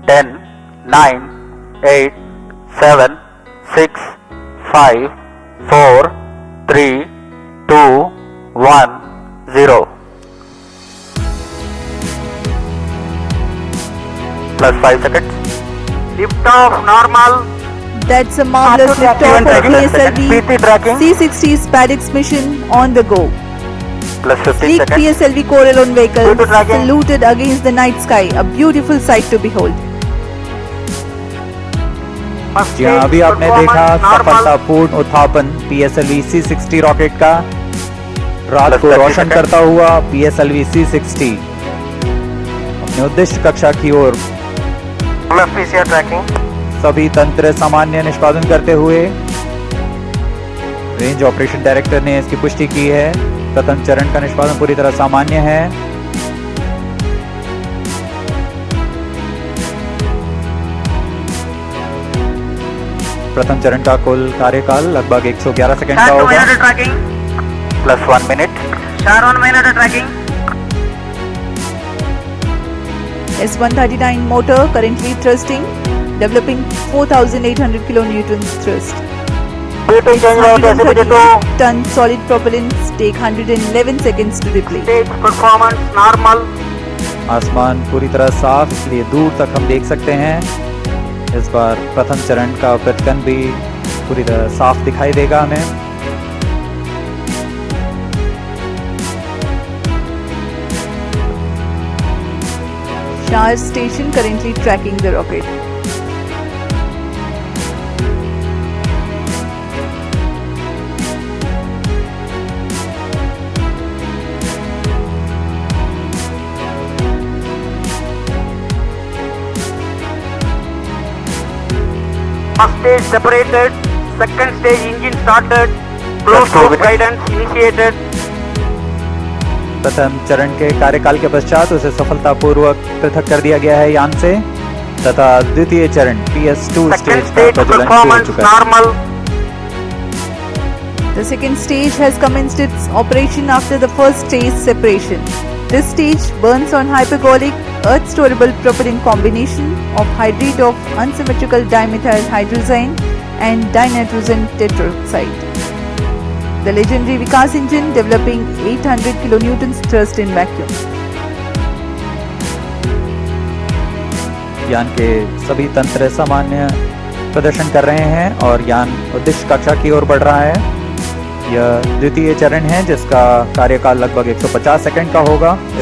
10, 9, 8, 7, 6, 5, 4, 3, 2, 1, 0. Plus 5 seconds. Lift off normal. That's a marvelous liftoff of PSLV PT tracking. C-60 SpaceX mission on the go. Plus 15 Sleek seconds. PSLV Corellon vehicle PT tracking. saluted against the night sky, a beautiful sight to behold. जी हाँ, अभी आपने देखा सफलतापूर्ण उत्थापन PSLV C-60 rocket का रात को रोशन करता हुआ PSLV C-60 अपने उद्दिष्ट कक्षा की ओर ट्रैकिंग सभी तंत्र सामान्य निष्पादन करते हुए रेंज ऑपरेशन डायरेक्टर ने इसकी पुष्टि की है। प्रथम चरण का निष्पादन पूरी तरह सामान्य है। प्रथम चरण का कुल कार्यकाल लगभग 111 सेकंड का होगा। Plus 1 minute. Tracking S-139 motor currently thrusting, developing 4,800 kilonewton thrust. 130 ton solid propellants take 111 seconds to deplete. Performance normal. आसमान पूरी तरह साफ, इसलिए दूर तक हम देख सकते हैं। इस बार प्रथम चरण का प्रतिकन भी पूरी तरह साफ दिखाई देगा हमें। Shah station currently tracking the rocket. First stage separated, second stage engine started, close to guidance initiated. प्रथम चरण के कार्यकाल के पश्चात उसे सफलतापूर्वक पृथक कर दिया गया है यान से तथा द्वितीय चरण PS2 स्टेज का प्रज्वलन शुरू हो चुका है। The second stage has commenced its operation after the first stage separation. This stage burns on hypergolic earth-storable propellant combination of hydride of unsymmetrical dimethyl hydrazine and dinitrogen tetroxide. The legendary Vikas engine developing 800 kilonewtons thrust in vacuum. यान के सभी तंत्र सामान्य प्रदर्शन कर रहे हैं और यान उद्दिष्ट कक्षा की ओर बढ़ रहा है। यह द्वितीय चरण है जिसका कार्यकाल लगभग 150 सेकंड का होगा।